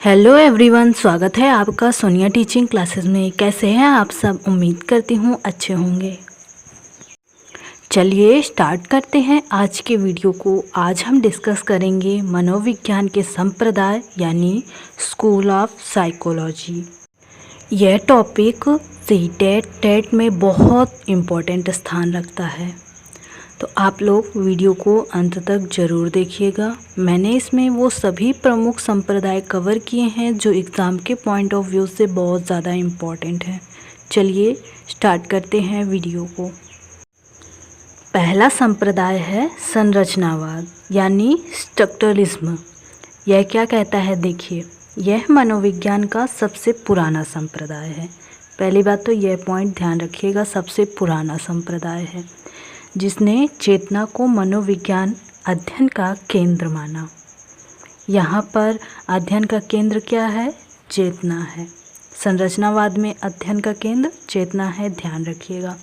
Hello everyone, स्वागत है आपका सोनिया टीचिंग क्लासेस में। कैसे हैं आप सब? उम्मीद करती हूँ अच्छे होंगे। चलिए स्टार्ट करते हैं आज के वीडियो को। आज हम डिस्कस करेंगे मनोविज्ञान के संप्रदाय यानी स्कूल ऑफ साइकोलॉजी। यह टॉपिक सीटेट टेट में बहुत इम्पोर्टेंट स्थान रखता है, तो आप लोग वीडियो को अंत तक ज़रूर देखिएगा। मैंने इसमें वो सभी प्रमुख संप्रदाय कवर किए हैं जो एग्ज़ाम के पॉइंट ऑफ व्यू से बहुत ज़्यादा इम्पॉर्टेंट है। चलिए स्टार्ट करते हैं वीडियो को। पहला संप्रदाय है संरचनावाद यानी स्ट्रक्चरलिज्म। यह क्या कहता है? देखिए, यह मनोविज्ञान का सबसे पुराना संप्रदाय है। पहली बात तो यह पॉइंट ध्यान रखिएगा, सबसे पुराना संप्रदाय है जिसने चेतना को मनोविज्ञान अध्ययन का केंद्र माना। यहाँ पर अध्ययन का केंद्र क्या है? चेतना है। संरचनावाद में अध्ययन का केंद्र चेतना है, ध्यान रखिएगा।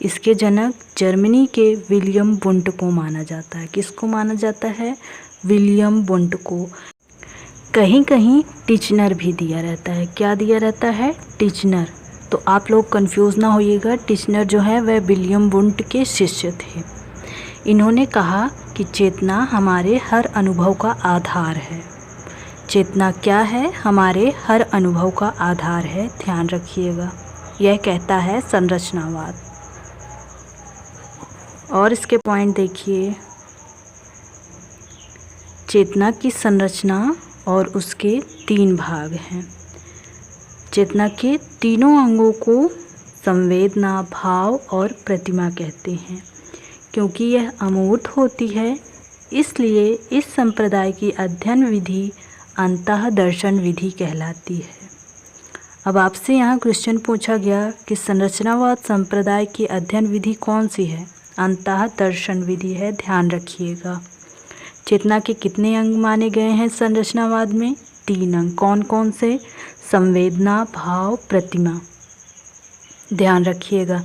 इसके जनक जर्मनी के विलियम वुंट को माना जाता है। किसको माना जाता है? विलियम वुंट को। कहीं कहीं टिचनर भी दिया रहता है। क्या दिया रहता है? टिचनर। तो आप लोग कंफ्यूज ना होइएगा, टिचनर जो है वह विलियम वुंट के शिष्य थे। इन्होंने कहा कि चेतना हमारे हर अनुभव का आधार है। चेतना क्या है? हमारे हर अनुभव का आधार है, ध्यान रखिएगा। यह कहता है संरचनावाद। और इसके पॉइंट देखिए, चेतना की संरचना और उसके 3 भाग हैं। चेतना के तीनों अंगों को संवेदना, भाव और प्रतिमा कहते हैं। क्योंकि यह अमूर्त होती है, इसलिए इस संप्रदाय की अध्ययन विधि अंतःदर्शन विधि कहलाती है। अब आपसे यहाँ क्वेश्चन पूछा गया कि संरचनावाद संप्रदाय की अध्ययन विधि कौन सी है? अंतःदर्शन विधि है, ध्यान रखिएगा। चेतना के कितने अंग माने गए हैं संरचनावाद में? 3 अंग। कौन कौन से? संवेदना, भाव, प्रतिमा। ध्यान रखिएगा।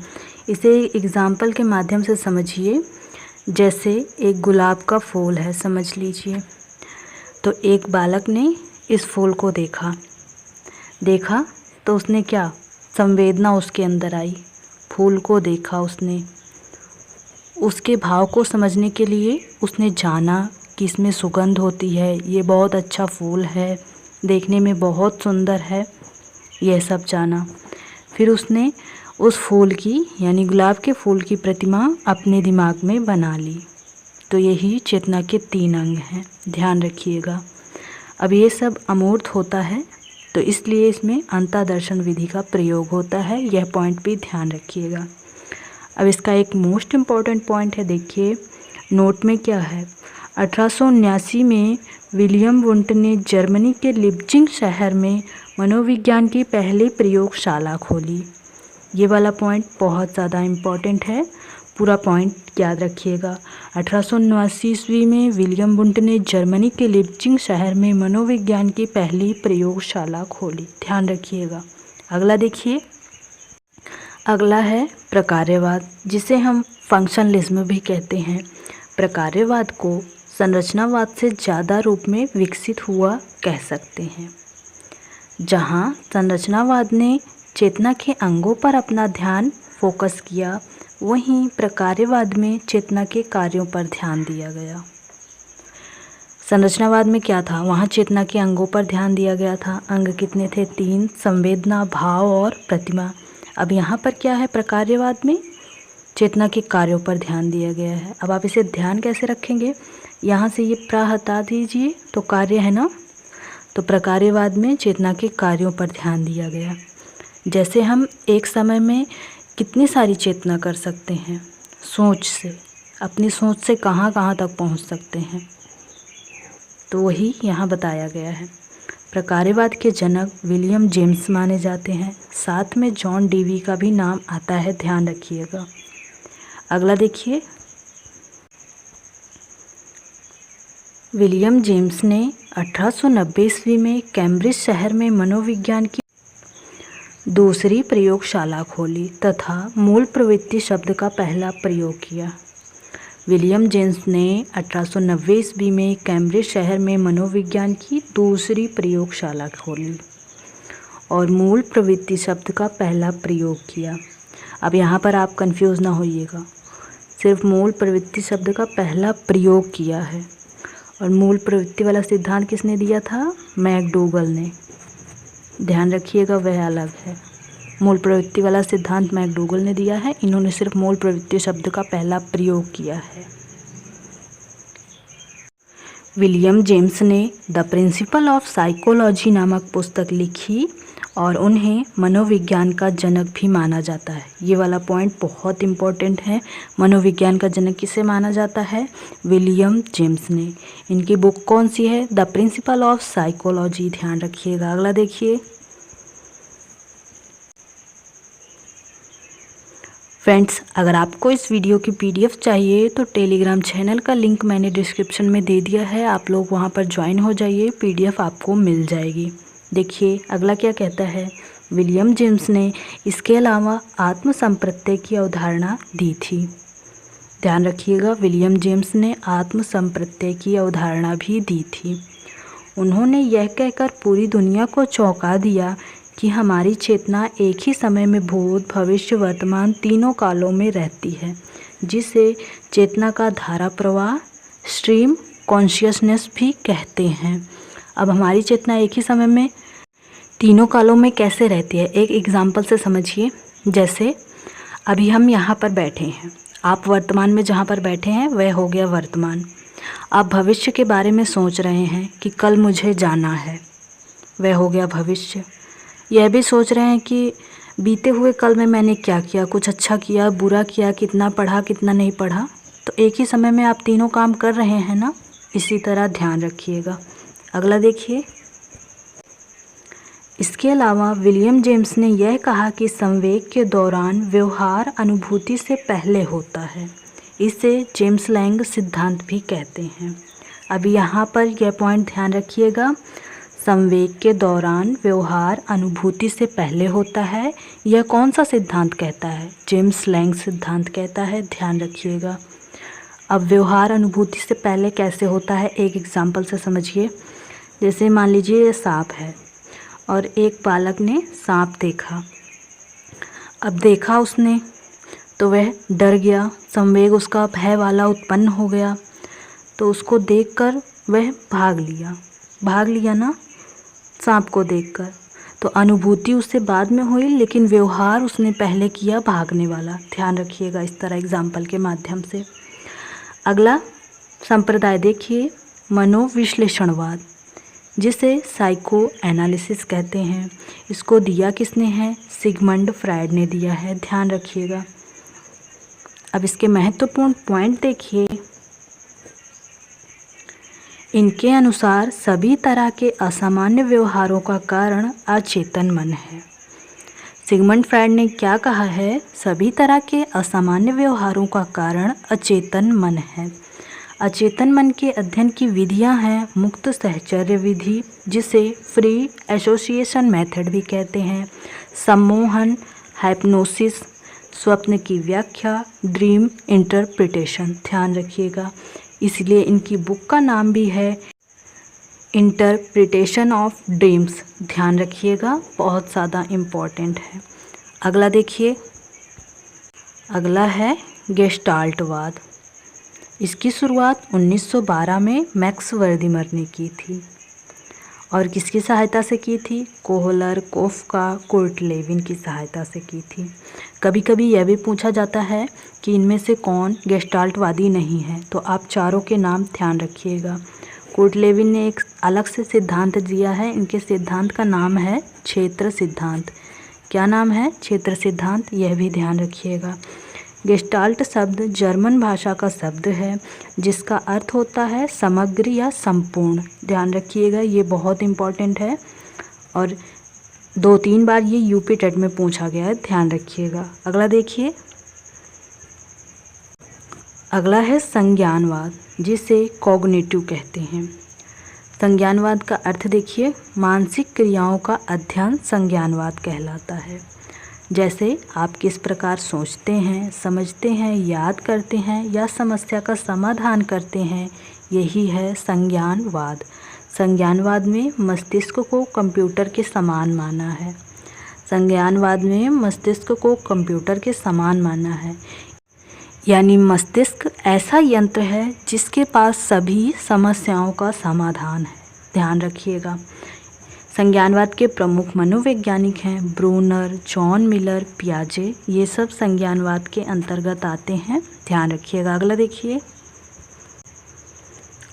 इसे एग्जाम्पल के माध्यम से समझिए। जैसे एक गुलाब का फूल है, समझ लीजिए। तो एक बालक ने इस फूल को देखा तो उसने क्या? संवेदना उसके अंदर आई। फूल को देखा उसने, उसके भाव को समझने के लिए उसने जाना कि इसमें सुगंध होती है, ये बहुत अच्छा फूल है, देखने में बहुत सुंदर है, यह सब जाना। फिर उसने उस फूल की यानी गुलाब के फूल की प्रतिमा अपने दिमाग में बना ली। तो यही चेतना के 3 अंग हैं, ध्यान रखिएगा। अब ये सब अमूर्त होता है, तो इसलिए इसमें अंतःदर्शन विधि का प्रयोग होता है। यह पॉइंट भी ध्यान रखिएगा। अब इसका एक मोस्ट इम्पॉर्टेंट पॉइंट है, देखिए नोट में क्या है। 1879 में विलियम वुंट ने जर्मनी के लिप्जिंग शहर में मनोविज्ञान की पहली प्रयोगशाला खोली। ये वाला पॉइंट बहुत ज़्यादा इम्पॉर्टेंट है, पूरा पॉइंट याद रखिएगा। 1879 ईस्वी में विलियम वुंट ने जर्मनी के लिप्जिंग शहर में मनोविज्ञान की पहली प्रयोगशाला खोली, ध्यान रखिएगा। अगला देखिए, अगला है प्रकार्यवाद, जिसे हम फंक्शनलिज्म भी कहते हैं। प्रकार्यवाद को संरचनावाद से ज़्यादा रूप में विकसित हुआ कह सकते हैं। जहाँ संरचनावाद ने चेतना के अंगों पर अपना ध्यान फोकस किया, वहीं प्रकार्यवाद में चेतना के कार्यों पर ध्यान दिया गया। संरचनावाद में क्या था? वहाँ चेतना के अंगों पर ध्यान दिया गया था। अंग कितने थे? 3, संवेदना, भाव और प्रतिमा। अब यहाँ पर क्या है? प्रकार्यवाद में चेतना के कार्यों पर ध्यान दिया गया है। अब आप इसे ध्यान कैसे रखेंगे? यहाँ से ये प्र हटा दीजिए तो कार्य है ना, तो प्रकार्यवाद में चेतना के कार्यों पर ध्यान दिया गया। जैसे हम एक समय में कितनी सारी चेतना कर सकते हैं? सोच से, अपनी सोच से कहाँ कहाँ तक पहुँच सकते हैं, तो वही यहाँ बताया गया है। प्रकार्यवाद के जनक विलियम जेम्स माने जाते हैं। साथ में जॉन डीवी का भी नाम आता है, ध्यान रखिएगा। अगला देखिए, विलियम जेम्स ने 1890 ईस्वी में कैम्ब्रिज शहर में मनोविज्ञान की दूसरी प्रयोगशाला खोली तथा मूल प्रवृत्ति शब्द का पहला प्रयोग किया। विलियम जेम्स ने 1890 ईस्वी में कैम्ब्रिज शहर में मनोविज्ञान की दूसरी प्रयोगशाला खोली और मूल प्रवृत्ति शब्द का पहला प्रयोग किया। अब यहाँ पर आप कंफ्यूज ना होइएगा, सिर्फ मूल प्रवृत्ति शब्द का पहला प्रयोग किया है। और मूल प्रवृत्ति वाला सिद्धांत किसने दिया था? मैकडूगल ने। ध्यान रखिएगा, वह अलग है। मूल प्रवृत्ति वाला सिद्धांत मैकडूगल ने दिया है, इन्होंने सिर्फ मूल प्रवृत्ति शब्द का पहला प्रयोग किया है। विलियम जेम्स ने द प्रिंसिपल ऑफ साइकोलॉजी नामक पुस्तक लिखी और उन्हें मनोविज्ञान का जनक भी माना जाता है। ये वाला पॉइंट बहुत इम्पोर्टेंट है। मनोविज्ञान का जनक किसे माना जाता है? विलियम जेम्स ने। इनकी बुक कौन सी है? The principle of psychology. ध्यान रखिएगा। अगला देखिए, फ्रेंड्स, अगर आपको इस वीडियो की PDF चाहिए तो टेलीग्राम चैनल का लिंक मैंने डिस्क्रिप्शन में दे दिया है, आप लोग वहां पर ज्वाइन हो जाइए, PDF आपको मिल जाएगी। देखिए अगला क्या कहता है। विलियम जेम्स ने इसके अलावा आत्म संप्रत्यय की अवधारणा दी थी। ध्यान रखिएगा, विलियम जेम्स ने आत्म संप्रत्यय की अवधारणा भी दी थी। उन्होंने यह कहकर पूरी दुनिया को चौंका दिया कि हमारी चेतना एक ही समय में भूत, भविष्य, वर्तमान तीनों कालों में रहती है, जिसे चेतना का धारा प्रवाह, स्ट्रीम कॉन्शियसनेस भी कहते हैं। अब हमारी चेतना एक ही समय में तीनों कालों में कैसे रहती है, एक एग्जाम्पल से समझिए। जैसे अभी हम यहाँ पर बैठे हैं, आप वर्तमान में जहाँ पर बैठे हैं वह हो गया वर्तमान। आप भविष्य के बारे में सोच रहे हैं कि कल मुझे जाना है, वह हो गया भविष्य। यह भी सोच रहे हैं कि बीते हुए कल में मैंने क्या किया, कुछ अच्छा किया, बुरा किया, कितना पढ़ा, कितना नहीं पढ़ा। तो एक ही समय में आप तीनों काम कर रहे हैं ना, इसी तरह ध्यान रखिएगा। अगला देखिए, इसके अलावा विलियम जेम्स ने यह कहा कि संवेग के दौरान व्यवहार अनुभूति से पहले होता है। इसे जेम्स लैंग सिद्धांत भी कहते हैं। अभी यहाँ पर यह पॉइंट ध्यान रखिएगा, संवेग के दौरान व्यवहार अनुभूति से पहले होता है। यह कौन सा सिद्धांत कहता है? जेम्स लैंग सिद्धांत कहता है। ध्यान रखिएगा। अब व्यवहार अनुभूति से पहले कैसे होता है, एक एग्जाम्पल से समझिए। जैसे मान लीजिए ये सांप है और एक बालक ने सांप देखा। अब देखा उसने तो वह डर गया, संवेग उसका भय वाला उत्पन्न हो गया, तो उसको देखकर वह भाग लिया ना सांप को देखकर। तो अनुभूति उससे बाद में हुई, लेकिन व्यवहार उसने पहले किया भागने वाला। ध्यान रखिएगा इस तरह एग्जाम्पल के माध्यम से। अगला संप्रदाय देखिए, मनोविश्लेषणवाद, जिसे साइको एनालिसिस कहते हैं। इसको दिया किसने है? सिगमंड फ्रायड ने दिया है। ध्यान रखिएगा। अब इसके महत्वपूर्ण पॉइंट देखिए। इनके अनुसार सभी तरह के असामान्य व्यवहारों का कारण अचेतन मन है। सिगमंड फ्रायड ने क्या कहा है? सभी तरह के असामान्य व्यवहारों का कारण अचेतन मन है। अचेतन मन के अध्ययन की विधियां हैं मुक्त सहचर्य विधि, जिसे फ्री एसोसिएशन मेथड भी कहते हैं, सम्मोहन, हाइप्नोसिस, स्वप्न की व्याख्या, ड्रीम इंटरप्रिटेशन। ध्यान रखिएगा, इसलिए इनकी बुक का नाम भी है इंटरप्रिटेशन ऑफ ड्रीम्स। ध्यान रखिएगा, बहुत ज़्यादा इम्पॉर्टेंट है। अगला देखिए, अगला है गेस्टाल्टवाद। इसकी शुरुआत 1912 में मैक्स वर्दिमर ने की थी और किसकी सहायता से की थी? कोहलर, कोफका, कुर्ट लेविन की सहायता से की थी। कभी कभी यह भी पूछा जाता है कि इनमें से कौन गेस्टाल्टवादी नहीं है, तो आप चारों के नाम ध्यान रखिएगा। कुर्ट लेविन ने एक अलग से सिद्धांत दिया है, इनके सिद्धांत का नाम है क्षेत्र सिद्धांत। क्या नाम है? क्षेत्र सिद्धांत। यह भी ध्यान रखिएगा। गेस्टाल्ट शब्द जर्मन भाषा का शब्द है, जिसका अर्थ होता है समग्र या संपूर्ण। ध्यान रखिएगा, ये बहुत इम्पॉर्टेंट है और 2-3 बार ये यूपी टेट में पूछा गया है। ध्यान रखिएगा। अगला देखिए, अगला है संज्ञानवाद, जिसे कॉग्निटिव कहते हैं। संज्ञानवाद का अर्थ देखिए, मानसिक क्रियाओं का अध्ययन संज्ञानवाद कहलाता है। जैसे आप किस प्रकार सोचते हैं, समझते हैं, याद करते हैं या समस्या का समाधान करते हैं, यही है संज्ञानवाद। संज्ञानवाद में मस्तिष्क को कंप्यूटर के समान माना है। संज्ञानवाद में मस्तिष्क को कंप्यूटर के समान माना है, यानी मस्तिष्क ऐसा यंत्र है जिसके पास सभी समस्याओं का समाधान है। ध्यान रखिएगा। संज्ञानवाद के प्रमुख मनोवैज्ञानिक हैं ब्रूनर, जॉन मिलर, पियाजे। ये सब संज्ञानवाद के अंतर्गत आते हैं। ध्यान रखिएगा। अगला देखिए,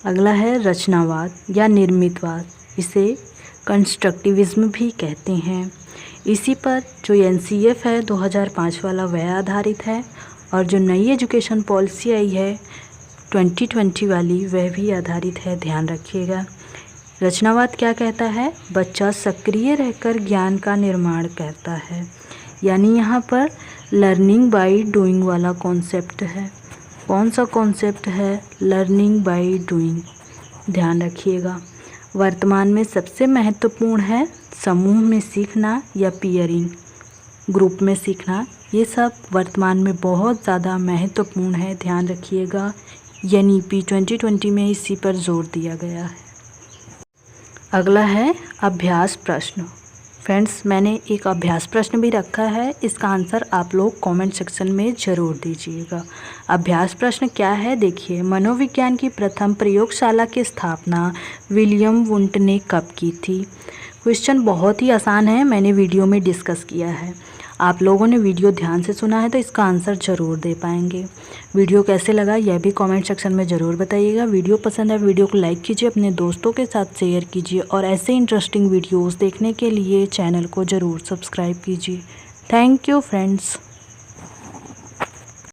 अगला है रचनावाद या निर्मितवाद। इसे कंस्ट्रक्टिविज्म भी कहते हैं। इसी पर जो NCF है 2005 वाला वह आधारित है, और जो नई एजुकेशन पॉलिसी आई है 2020 वाली वह भी आधारित है। ध्यान रखिएगा। रचनावाद क्या कहता है? बच्चा सक्रिय रहकर ज्ञान का निर्माण करता है, यानी यहाँ पर लर्निंग बाय डूइंग वाला कॉन्सेप्ट है। कौन सा कॉन्सेप्ट है? Learning by doing. ध्यान रखिएगा। वर्तमान में सबसे महत्वपूर्ण है समूह में सीखना या पीयरिंग, ग्रुप में सीखना। ये सब वर्तमान में बहुत ज़्यादा महत्वपूर्ण है। ध्यान रखिएगा। NEP 2020 में इसी पर जोर दिया गया है। अगला है अभ्यास प्रश्न। फ्रेंड्स, मैंने एक अभ्यास प्रश्न भी रखा है, इसका आंसर आप लोग कमेंट सेक्शन में ज़रूर दीजिएगा। अभ्यास प्रश्न क्या है? देखिए, मनोविज्ञान की प्रथम प्रयोगशाला की स्थापना विलियम वुंट ने कब की थी? क्वेश्चन बहुत ही आसान है, मैंने वीडियो में डिस्कस किया है। आप लोगों ने वीडियो ध्यान से सुना है तो इसका आंसर ज़रूर दे पाएंगे। वीडियो कैसे लगा यह भी कमेंट सेक्शन में ज़रूर बताइएगा। वीडियो पसंद है वीडियो को लाइक कीजिए, अपने दोस्तों के साथ शेयर कीजिए, और ऐसे इंटरेस्टिंग वीडियोस देखने के लिए चैनल को ज़रूर सब्सक्राइब कीजिए। Thank you friends.